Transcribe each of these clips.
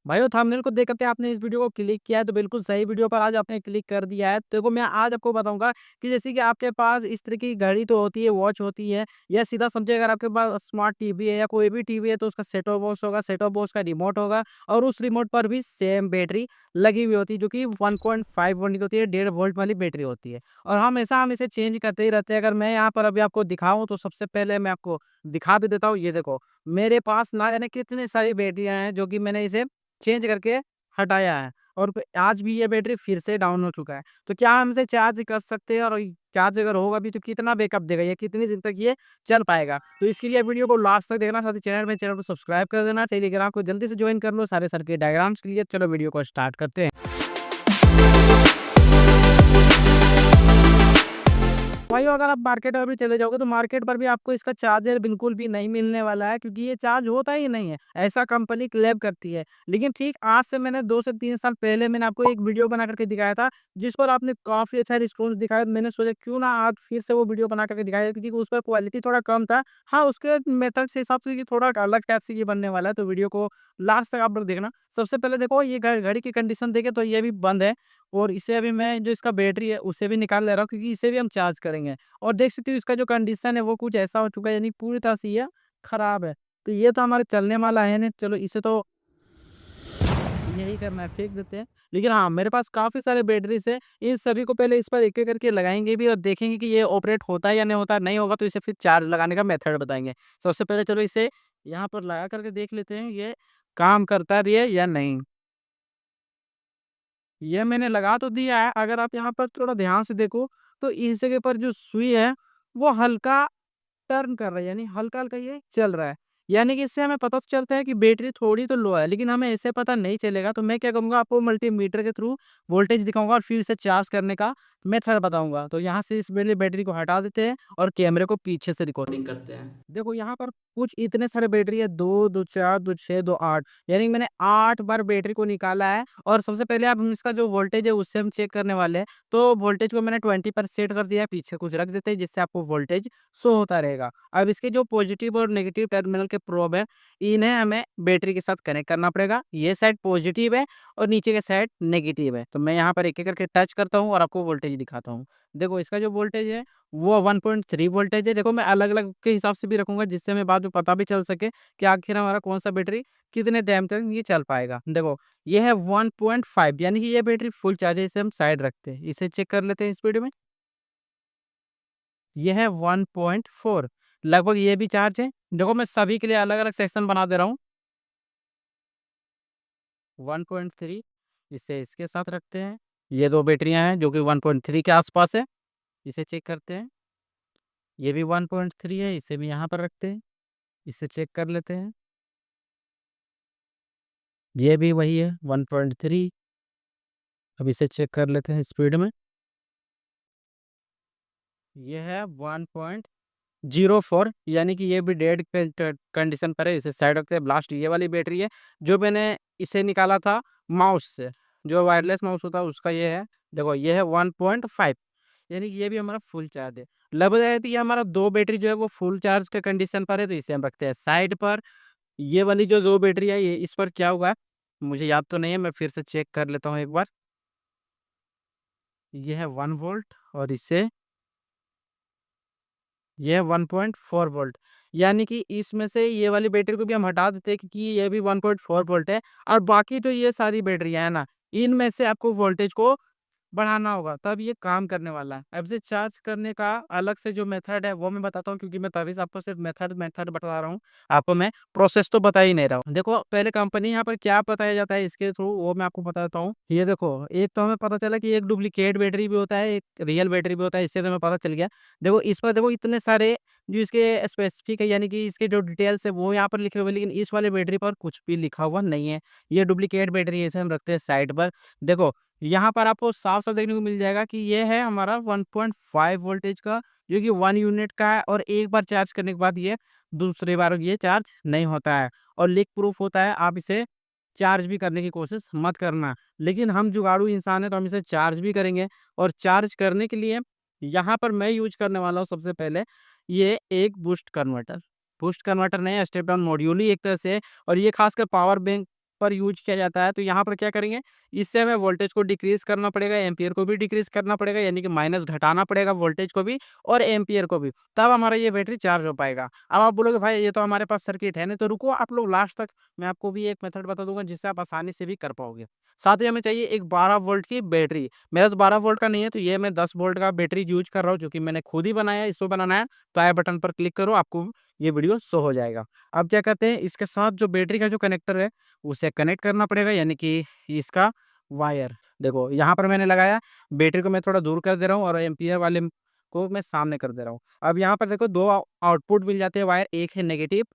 भाइयों थंबनेल को देख के आपने इस वीडियो को क्लिक किया है तो बिल्कुल सही वीडियो पर आज आपने क्लिक कर दिया है। तो देखो मैं आज आपको बताऊंगा कि जैसे कि आपके पास इस तरह की घड़ी तो होती है, वॉच होती है, या सीधा समझिए अगर आपके पास स्मार्ट टीवी है या कोई भी टीवी है तो उसका सेट टॉप बॉक्स होगा, सेट टॉप बॉक्स का रिमोट होगा और उस रिमोट पर भी सेम बैटरी लगी हुई होती है जो कि 1.5 वोल्ट की होती है, 1.5 वोल्ट वाली बैटरी होती है। और हमेशा हम इसे चेंज करते ही रहते हैं। अगर मैं यहाँ पर अभी आपको दिखाऊं तो सबसे पहले मैं आपको दिखा भी देता हूँ। ये देखो मेरे पास ना जाने कितनी सारी बैटरियां हैं जो कि मैंने इसे चेंज करके हटाया है और आज भी ये बैटरी फिर से डाउन हो चुका है। तो क्या हम इसे चार्ज कर सकते हैं? और चार्ज अगर होगा भी तो कितना बैकअप देगा, ये कितनी दिन तक ये चल पाएगा? तो इसके लिए वीडियो को लास्ट तक देखना, साथ ही चैनल को सब्सक्राइब कर देना, टेलीग्राम को जल्दी से ज्वाइन कर लो सारे सर्किट डायग्राम्स के लिए। चलो वीडियो को स्टार्ट करते हैं। भाइयों अगर आप मार्केट में भी चले जाओगे तो मार्केट पर भी आपको इसका चार्जर बिल्कुल भी नहीं मिलने वाला है, क्योंकि ये चार्ज होता ही नहीं है, ऐसा कंपनी क्लेम करती है। लेकिन ठीक आज से मैंने 2 से 3 साल पहले मैंने आपको एक वीडियो बना करके दिखाया था, जिस पर आपने काफ़ी अच्छा रिस्पॉन्स दिखाया। मैंने सोचा क्यों ना आज फिर से वो वीडियो बना करके दिखाया, क्योंकि उस पर क्वालिटी थोड़ा कम था। हाँ, उसके मेथड से हिसाब से ये थोड़ा अलग टाइप से ये बनने वाला है, तो वीडियो को लास्ट तक आप लोग देखना। सबसे पहले देखो ये घड़ी की कंडीशन देखें तो ये भी बंद है और इसे अभी मैं जो इसका बैटरी है उसे भी निकाल ले रहा हूँ, क्योंकि इसे भी हम चार्ज करेंगे। और देख सकते हो इसका जो कंडीशन है वो कुछ ऐसा हो चुका है, यानी पूरी तरह से ये खराब है। तो ये तो हमारे चलने वाला है नहीं, चलो इसे तो यही करना है, फेंक देते हैं। लेकिन हाँ, मेरे पास काफ़ी सारे बैटरीज़ हैं, इन सभी को पहले इस पर एक-एक करके लगाएँगे भी और देखेंगे कि ये ऑपरेट होता है या नहीं होता है। नहीं होगा तो इसे फिर चार्ज लगाने का मेथड बताएँगे। सबसे पहले चलो इसे यहाँ पर लगा करके देख लेते हैं, ये काम करता भी है या नहीं। ये मैंने लगा तो दिया है, अगर आप यहाँ पर थोड़ा ध्यान से देखो तो इस जगह पर जो सुई है वो हल्का टर्न कर रहा है, यानी हल्का-हल्का ये चल रहा है। यानी कि इससे हमें पता तो चलता है कि बैटरी थोड़ी तो लो है, लेकिन हमें ऐसे पता नहीं चलेगा। तो मैं क्या करूँगा, आपको मल्टीमीटर के थ्रू वोल्टेज दिखाऊँगा और फिर इसे चार्ज करने का मेथड बताऊँगा। तो यहाँ से इस वाली बैटरी को हटा देते हैं और कैमरे को पीछे से रिकॉर्डिंग करते हैं। देखो यहाँ पर कुछ इतने सारे बैटरी है, 2, 2 4, 2 6, 2 8, यानी कि मैंने 8 बार बैटरी को निकाला है। और सबसे पहले अब हम इसका जो वोल्टेज है उससे हम चेक करने वाले हैं। तो वोल्टेज को मैंने 20 पर सेट कर दिया है, पीछे कुछ रख देते हैं जिससे आपको वोल्टेज शो होता रहेगा। अब इसके जो पॉजिटिव और नेगेटिव टर्मिनल के प्रोब है, इन्हें हमें बैटरी के साथ कनेक्ट करना पड़ेगा। ये साइड पॉजिटिव है और नीचे के साइड नेगेटिव है। तो मैं यहाँ पर एक-एक करके टच करता हूँ और आपको वोल्टेज दिखाता हूँ। देखो इसका जो वोल्टेज है वो 1.3 वोल्टेज है। देखो मैं अलग-अलग के हिसाब से भी रखूँगा, जिससे हमें बाद में पता भी चल सके कि आखिर हमारा कौन-सा बैटरी कितने टाइम तक ये चल पाएगा। देखो ये है 1.5, यानी कि ये बैटरी फुल चार्ज है, इसे हम साइड रखते हैं। इसे चेक कर लेते हैं स्पीड में। ये है 1.4, लगभग ये भी चार्ज है। देखो मैं सभी के लिए अलग-अलग सेक्शन बना दे रहा हूँ। 1.3 इसे इसके साथ रखते हैं। ये 2 बैटरियाँ हैं जो कि 1.3 के आसपास है। इसे चेक करते हैं। ये भी 1.3 है, इसे भी यहाँ पर रखते हैं। इसे चेक कर लेते हैं। ये भी वही है 1.3। अब इसे चेक कर लेते हैं स्पीड में। ये है 1.04, यानी कि ये भी डेड कंडीशन पर है। इसे साइड रखते हैं। लास्ट ये वाली बैटरी है जो मैंने इसे निकाला था माउस से, जो वायरलेस माउस होता है उसका ये है। देखो ये है 1.5, यानी कि ये भी हमारा फुल चार्ज है। लगभग है तो ये हमारा 2 बैटरी जो है वो फुल चार्ज के कंडीशन पर है, तो इसे हम रखते हैं साइड पर। ये वाली जो 2 बैटरी है ये इस पर क्या हुआ है मुझे याद तो नहीं है, मैं फिर से चेक कर लेता हूँ एक बार। ये है 1 वोल्ट और इससे ये है 1.4 वोल्ट, यानी कि इसमें से ये वाली बैटरी को भी हम हटा देते हैं, क्योंकि ये भी 1.4 वोल्ट है। और बाकी जो ये सारी बैटरियाँ हैं ना, इनमें से आपको वोल्टेज को बढ़ाना होगा, तब ये काम करने वाला है। अब इसे चार्ज करने का अलग से जो मेथड है वो मैं बताता हूँ, क्योंकि मैं तभी से आपको सिर्फ मेथड मेथड बता रहा हूँ। आपको मैं प्रोसेस तो बता ही नहीं रहा हूँ। देखो पहले कंपनी यहाँ पर क्या बताया जाता है इसके थ्रू वो मैं आपको बताता हूँ। ये देखो एक तो हमें पता चला कि एक डुप्लीकेट बैटरी भी होता है, एक रियल बैटरी भी होता है, इससे तो हमें पता चल गया। देखो इस पर देखो इतने सारे जो इसके स्पेसिफिक है, यानी कि इसके जो डिटेल्स है वो यहाँ पर लिखे हुए हैं, लेकिन इस वाले बैटरी पर कुछ भी लिखा हुआ नहीं है। ये डुप्लीकेट बैटरी है, इसे हम रखते हैं साइड पर। देखो यहाँ पर आपको साफ-साफ देखने को मिल जाएगा कि ये है हमारा 1.5 वोल्टेज का, जो कि 1 यूनिट का है और एक बार चार्ज करने के बाद ये दूसरी बार ये चार्ज नहीं होता है और लीक प्रूफ होता है। आप इसे चार्ज भी करने की कोशिश मत करना। लेकिन हम जुगाड़ू इंसान हैं तो हम इसे चार्ज भी करेंगे, और चार्ज करने के लिए यहाँ पर मैं यूज़ करने वाला हूँ सबसे पहले ये एक बूस्ट कन्वर्टर। बूस्ट कन्वर्टर नहीं है, स्टेप डाउन मॉड्यूल ही एक तरह से है, और ये खासकर पावर बैंक पर यूज किया जाता है। तो यहाँ पर क्या करेंगे, इससे हमें वोल्टेज को डिक्रीज करना पड़ेगा, एम्पियर को भी डिक्रीज करना पड़ेगा, यानी कि माइनस घटाना पड़ेगा वोल्टेज को भी और एम्पियर को भी, तब हमारा ये बैटरी चार्ज हो पाएगा। अब आप बोलोगे भाई ये तो हमारे पास सर्किट है नहीं, तो रुको आप लोग लास्ट तक, मैं आपको भी एक मेथड बता दूंगा जिससे आप आसानी से भी कर पाओगे। साथ ही हमें चाहिए एक 12 वोल्ट की बैटरी। मेरा तो 12 वोल्ट का नहीं है, तो ये मैं 10 वोल्ट का बैटरी यूज कर रहा हूँ, जो कि मैंने खुद ही बनाया है। इसको बनाना है तो आई बटन पर क्लिक करो, आपको ये वीडियो शो हो जाएगा। अब क्या कहते हैं, इसके साथ जो बैटरी का जो कनेक्टर है उसे कनेक्ट करना पड़ेगा, यानी कि इसका वायर। देखो यहाँ पर मैंने लगाया, बैटरी को मैं थोड़ा दूर कर दे रहा हूँ और एम्पियर वाले को मैं सामने कर दे रहा हूँ। अब यहाँ पर देखो दो आउटपुट मिल जाते हैं वायर, एक है नेगेटिव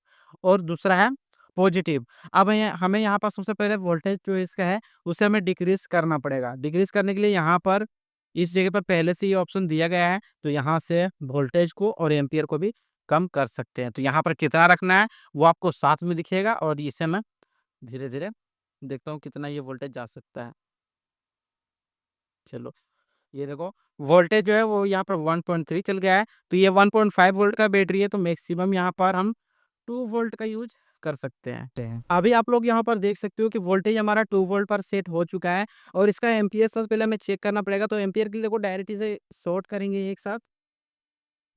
और दूसरा है पॉजिटिव। अब हमें यहाँ पर सबसे पहले वोल्टेज जो इसका है उसे हमें डिक्रीज करना पड़ेगा। डिक्रीज करने के लिए यहाँ पर इस जगह पर पहले से ये ऑप्शन दिया गया है, तो यहाँ से वोल्टेज को और एम्पियर को भी कम कर सकते हैं। तो यहाँ पर कितना रखना है वो आपको साथ में दिखेगा, और इसे मैं धीरे धीरे देखता हूँ कितना ये वोल्टेज जा सकता है। चलो ये देखो, वोल्टेज जो है वो यहाँ पर 1.3 चल गया है। तो ये 1.5 वोल्ट का बैटरी है, तो मैक्सिमम यहाँ पर हम 2 वोल्ट का यूज कर सकते हैं। अभी आप लोग यहाँ पर देख सकते हो कि वोल्टेज हमारा 2 वोल्ट पर सेट हो चुका है, और इसका एम्पियर सबसे पहले हमें चेक करना पड़ेगा। तो एम्पियर के लिए देखो डायरेक्ट इसे शॉर्ट करेंगे एक साथ।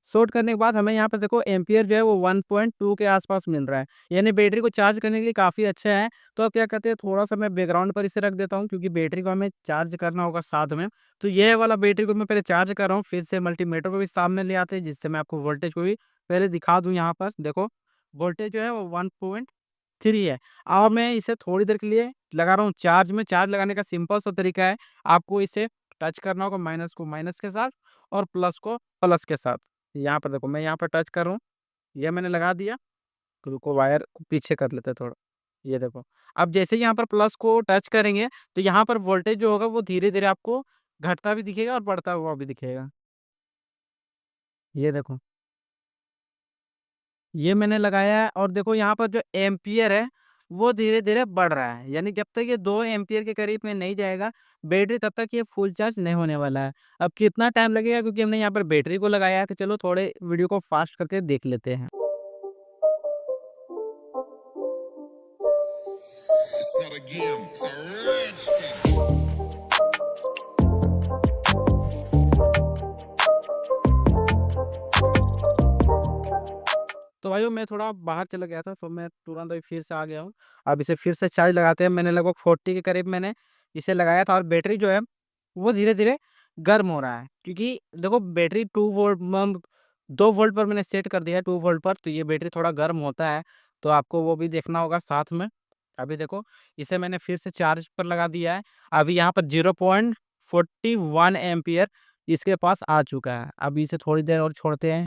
शॉर्ट करने के बाद हमें यहाँ पर देखो एम्पियर जो है वो 1.2 के आसपास मिल रहा है, यानी बैटरी को चार्ज करने के लिए काफ़ी अच्छा है। तो अब क्या करते हैं, थोड़ा-सा मैं बैकग्राउंड पर इसे रख देता हूँ, क्योंकि बैटरी को हमें चार्ज करना होगा साथ में। तो ये वाला बैटरी को मैं पहले चार्ज कर रहा हूँ, फिर से मल्टीमीटर को भी सामने ले आते हैं, जिससे मैं आपको वोल्टेज को भी पहले दिखा दूँ। यहाँ पर देखो वोल्टेज जो है वो 1.3 है। और मैं इसे थोड़ी देर के लिए लगा रहा हूँ चार्ज में। चार्ज लगाने का सिंपल सा तरीका है, आपको इसे टच करना होगा, माइनस को माइनस के साथ और प्लस को प्लस के साथ। यहाँ पर देखो मैं यहाँ पर टच कर रहा हूँ, ये मैंने लगा दिया। रुको वायर को पीछे कर लेते हैं थोड़ा। ये देखो, अब जैसे ही यहाँ पर प्लस को टच करेंगे तो यहाँ पर वोल्टेज जो होगा वो धीरे-धीरे आपको घटता भी दिखेगा और बढ़ता हुआ भी दिखेगा। ये देखो, ये मैंने लगाया है, और देखो यहाँ पर जो एम्पियर है वो धीरे-धीरे बढ़ रहा है, यानी जब तक ये 2 एम्पियर के करीब में नहीं जाएगा बैटरी, तब तक ये फुल चार्ज नहीं होने वाला है। अब कितना टाइम लगेगा, क्योंकि हमने यहाँ पर बैटरी को लगाया है, तो चलो थोड़े वीडियो को फास्ट करके देख लेते हैं। It's not a game, it's a rich thing. तो भाइयों मैं थोड़ा बाहर चला गया था, तो मैं तुरंत अभी फिर से आ गया हूँ। अब इसे फिर से चार्ज लगाते हैं। मैंने लगभग 40 के करीब मैंने इसे लगाया था, और बैटरी जो है वो धीरे-धीरे गर्म हो रहा है, क्योंकि देखो बैटरी 2 वोल्ट 2 वोल्ट पर मैंने सेट कर दिया है, 2 वोल्ट पर, तो ये बैटरी थोड़ा गर्म होता है, तो आपको वो भी देखना होगा साथ में। अभी देखो इसे मैंने फिर से चार्ज पर लगा दिया है। अभी यहाँ पर 0.41 एम्पीयर इसके पास आ चुका है। अब इसे थोड़ी देर और छोड़ते हैं।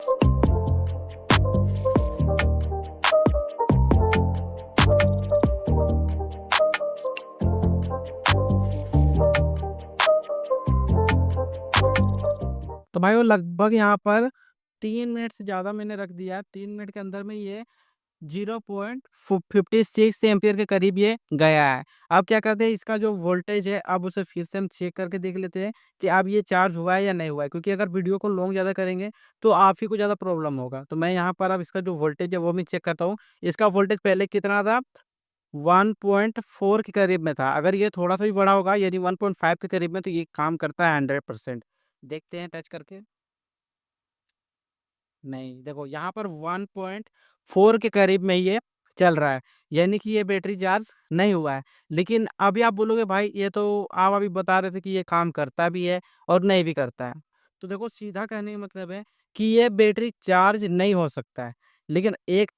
तो भाई वो लगभग यहाँ पर 3 मिनट से ज़्यादा मैंने रख दिया है। 3 मिनट के अंदर में ये 0.56 एम्पीयर के करीब ये गया है। अब क्या करते हैं, इसका जो वोल्टेज है अब उसे फिर से हम चेक करके देख लेते हैं कि अब ये चार्ज हुआ है या नहीं हुआ है, क्योंकि अगर वीडियो को लॉन्ग ज़्यादा करेंगे तो आप ही को ज़्यादा प्रॉब्लम होगा। तो मैं यहाँ पर अब इसका जो वोल्टेज है वो मैं चेक करता हूँ। इसका वोल्टेज पहले कितना था, 1.4 के करीब में था। अगर ये थोड़ा सा भी बड़ा होगा, यानी 1.5 के करीब में, तो ये काम करता है 100%। देखते हैं टच करके। नहीं, देखो यहाँ पर 1.4 के करीब में ये चल रहा है, यानी कि ये बैटरी चार्ज नहीं हुआ है। लेकिन अभी आप बोलोगे भाई ये तो आप अभी बता रहे थे कि ये काम करता भी है और नहीं भी करता है। तो देखो सीधा कहने का मतलब है कि ये बैटरी चार्ज नहीं हो सकता है। लेकिन एक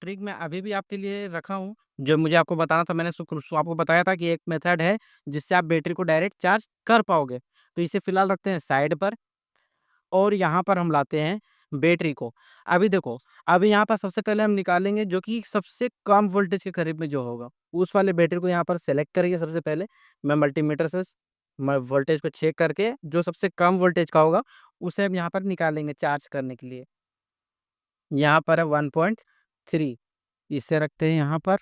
ट्रिक मैं अभी भी आपके लिए रखा हूँ, जो मुझे आपको बताना था। मैंने आपको बताया था कि एक मेथड है जिससे आप बैटरी को डायरेक्ट चार्ज कर पाओगे। तो इसे फिलहाल रखते हैं साइड पर, और यहाँ पर हम लाते हैं बैटरी को। अभी देखो, अभी यहाँ पर सबसे पहले हम निकालेंगे जो कि सबसे कम वोल्टेज के करीब में जो होगा, उस वाले बैटरी को यहाँ पर सेलेक्ट करेंगे। सबसे पहले मैं मल्टीमीटर से वोल्टेज को चेक करके जो सबसे कम वोल्टेज का होगा उसे हम यहाँ पर निकालेंगे चार्ज करने के लिए। यहाँ पर है 1.3, इसे रखते हैं यहाँ पर।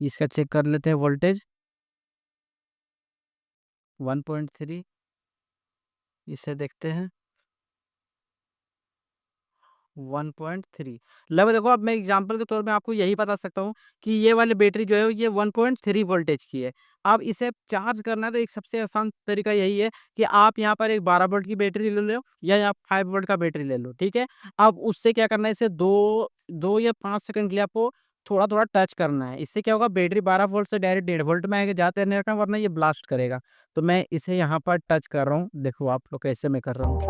इसका चेक कर लेते हैं वोल्टेज 1.3, इसे देखते हैं 1.3। मतलब देखो, अब मैं एग्जांपल के तौर पे आपको यही बता सकता हूँ कि ये वाली बैटरी जो है ये 1.3 वोल्टेज की है। अब इसे चार्ज करना है तो एक सबसे आसान तरीका यही है कि आप यहाँ पर एक 12 वोल्ट की बैटरी ले लो या आप 5 वोल्ट का बैटरी ले लो, ठीक है? अब उससे क्या करना है, इसे 2 या 5 सेकंड के लिए आपको थोड़ा-थोड़ा टच करना है। इससे क्या होगा, बैटरी 12 वोल्ट से डायरेक्ट 1.5 वोल्ट में आएगा, ज़्यादा नहीं रखना वरना ये ब्लास्ट करेगा। तो मैं इसे यहाँ पर टच कर रहा हूँ, देखो आप लोग कैसे मैं कर रहा हूँ।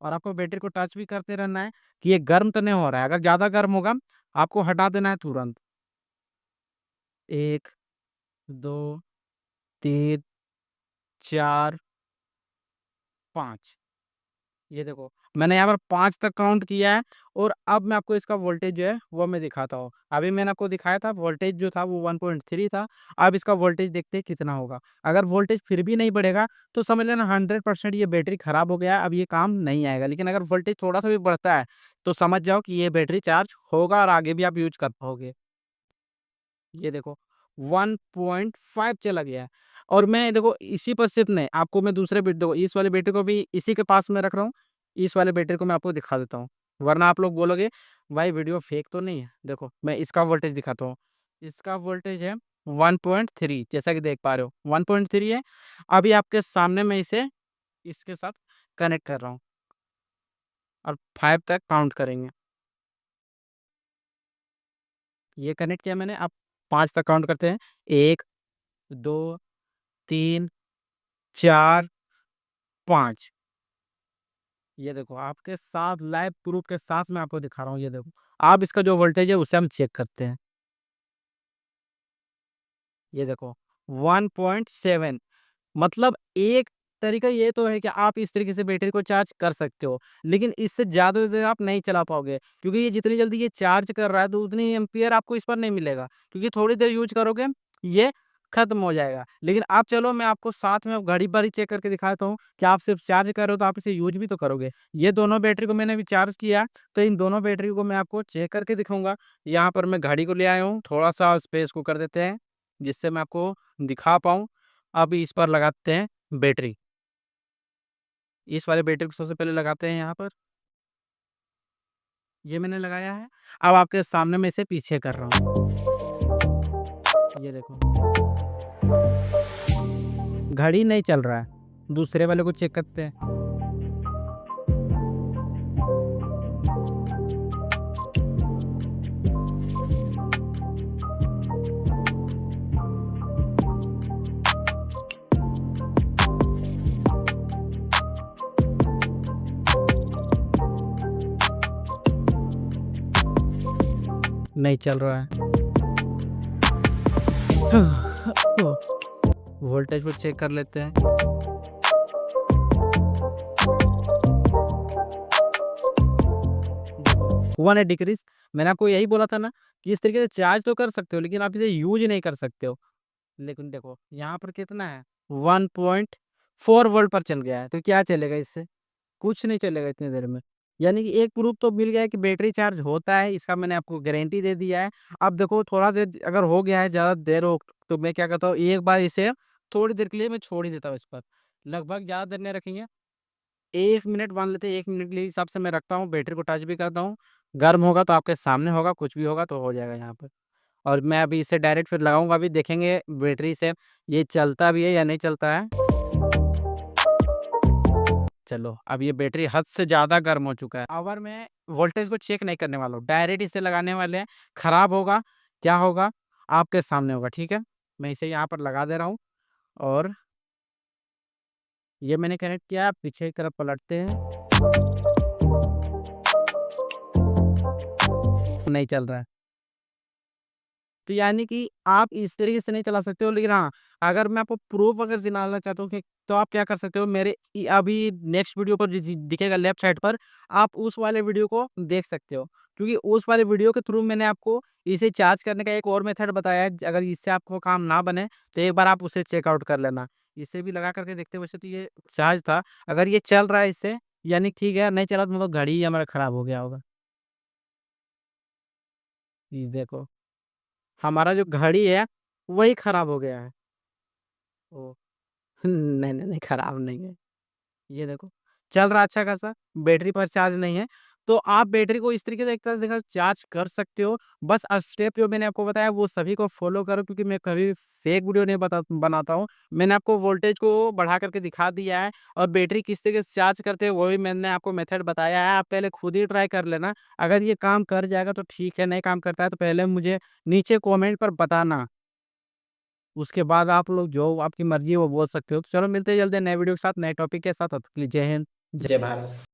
और आपको बैटरी को टच भी करते रहना है कि ये गर्म तो नहीं हो रहा है। अगर ज़्यादा गर्म होगा, आपको हटा देना है तुरंत। 1, 2, 3, 4, 5। ये देखो, मैंने यहाँ पर 5 तक काउंट किया है और अब मैं आपको इसका वोल्टेज जो है वो मैं दिखाता हूँ। अभी मैंने आपको दिखाया था वोल्टेज जो था वो 1.3 था। अब इसका वोल्टेज देखते हैं कितना होगा। अगर वोल्टेज फिर भी नहीं बढ़ेगा तो समझ लेना 100% ये बैटरी खराब हो गया है, अब ये काम नहीं आएगा। लेकिन अगर वोल्टेज थोड़ा-सा भी बढ़ता है तो समझ जाओ कि ये बैटरी चार्ज होगा और आगे भी आप यूज़ कर पाओगे। ये देखो 1.5 चला गया है। और मैं देखो इसी पर सिर्फ नहीं, आपको मैं दूसरे देखो इस वाले बैटरी को भी इसी के पास में रख रहा हूँ। इस वाले बैटरी को मैं आपको दिखा देता हूँ, वरना आप लोग बोलोगे भाई वीडियो फेक तो नहीं है। देखो मैं इसका वोल्टेज दिखाता हूँ। इसका वोल्टेज है 1.3, जैसा कि देख पा रहे हो 1.3 है। अभी आपके सामने मैं इसे इसके साथ कनेक्ट कर रहा हूँ और 5 तक काउंट करेंगे। ये कनेक्ट किया मैंने, अब 5 तक काउंट करते हैं। 1, 2, 3, 4, 5। ये देखो आपके साथ लाइव प्रूफ के साथ मैं आपको दिखा रहा हूँ, ये देखो। अब इसका जो वोल्टेज है उसे हम चेक करते हैं। ये देखो 1.7। मतलब एक तरीका ये तो है कि आप इस तरीके से बैटरी को चार्ज कर सकते हो, लेकिन इससे ज़्यादा देर आप नहीं चला पाओगे क्योंकि ये जितनी जल्दी ये चार्ज कर रहा है तो उतनी एम्पीयर आपको इस पर नहीं मिलेगा क्योंकि थोड़ी देर यूज़ करोगे, ये खत्म हो जाएगा। लेकिन आप चलो मैं आपको साथ में घड़ी पर ही चेक करके दिखाता हूँ कि आप सिर्फ चार्ज कर रहे हो तो आप इसे यूज़ भी तो करोगे। ये दोनों बैटरी को मैंने अभी चार्ज किया, तो इन दोनों बैटरी को मैं आपको चेक करके दिखाऊँगा। यहाँ पर मैं घड़ी को ले आया हूँ, थोड़ा-सा स्पेस को कर देते हैं, जिससे मैं आपको दिखा पाऊँ। अब इस पर लगाते हैं बैटरी। इस वाले बैटरी को सबसे पहले लगाते हैं यहाँ पर। ये मैंने लगाया है। अब आपके सामने मैं इसे पीछे कर रहा हूँ। ये देखो, घड़ी नहीं चल रहा है। दूसरे वाले को चेक करते हैं। नहीं चल रहा है। वोल्टेज को चेक कर लेते हैं। 1 डिक्रीज़। मैंने आपको यही बोला था ना कि इस तरीके से चार्ज तो कर सकते हो लेकिन आप इसे यूज़ नहीं कर सकते हो। लेकिन देखो यहाँ पर कितना है, 1.4 वोल्ट पर चल गया है, तो क्या चलेगा इससे? कुछ नहीं चलेगा इतनी देर में। यानी कि एक प्रूफ तो मिल गया है कि बैटरी चार्ज होता है, इसका मैंने आपको गारंटी दे दिया है। अब देखो थोड़ा देर अगर हो गया है, ज़्यादा देर हो तो मैं क्या करता हूँ, एक बार इसे थोड़ी देर के लिए मैं छोड़ ही देता हूँ इस पर। लगभग ज़्यादा देर नहीं रखेंगे, 1 मिनट मान लेते हैं, 1 मिनट के लिए हिसाब से मैं रखता हूँ, बैटरी को टच भी करता हूँ। गर्म होगा तो आपके सामने होगा, कुछ भी होगा तो हो जाएगा यहाँ पर। और मैं अभी इसे डायरेक्ट फिर लगाऊँगा, अभी देखेंगे बैटरी से ये चलता भी है या नहीं चलता है। चलो, अब ये बैटरी हद से ज़्यादा गर्म हो चुका है। अगर मैं वोल्टेज को चेक नहीं करने वाला हूँ, डायरेक्ट इसे लगाने वाले हैं। खराब होगा, क्या होगा, आपके सामने होगा, ठीक है? मैं इसे यहाँ पर लगा दे रहा हूँ और ये मैंने कनेक्ट किया, पीछे की तरफ पलटते हैं। नहीं चल रहा है। तो यानी कि आप इस तरीके से नहीं चला सकते हो, लेकिन हाँ, अगर मैं आपको प्रूफ अगर दिलाना चाहता हूँ कि तो आप क्या कर सकते हो, मेरे अभी नेक्स्ट वीडियो पर दिखेगा लेफ्ट साइड पर, आप उस वाले वीडियो को देख सकते हो। क्योंकि उस वाले वीडियो के थ्रू मैंने आपको इसे चार्ज करने का एक और मेथड बताया है, अगर इससे आपको काम ना बने, तो एक बार आप उसे चेकआउट कर लेना। इसे भी लगा करके देखते, वैसे तो ये चार्ज था, अगर ये चल रहा है इससे, यानी ठीक है, नहीं चला तो मतलब घड़ी ही हमारा खराब हो गया होगा। ये देखो, हमारा जो घड़ी है, वही खराब हो गया है। ओह! नहीं, नहीं, नहीं, खराब नहीं है। ये देखो, चल रहा है अच्छा खासा, बैटरी पर चार्ज नहीं है। तो आप बैटरी को इस तरीके से एक तरह से देखा चार्ज कर सकते हो। बस स्टेप जो मैंने आपको बताया वो सभी को फॉलो करो, क्योंकि मैं कभी भी फेक वीडियो नहीं बनाता हूँ। मैंने आपको वोल्टेज को बढ़ा करके दिखा दिया है और बैटरी किस तरीके से चार्ज करते हैं वो भी मैंने आपको मेथड बताया है। आप पहले खुद ही ट्राई कर लेना। अगर ये काम कर जाएगा तो ठीक है, नहीं काम करता है तो पहले मुझे नीचे कमेंट पर बताना। उसके बाद आप लोग जो आपकी मर्ज़ी है वो बोल सकते हो। तो चलो मिलते हैं जल्दी नए वीडियो के साथ, नए टॉपिक के साथ। तब तक के लिए जय हिंद, जय जय भारत।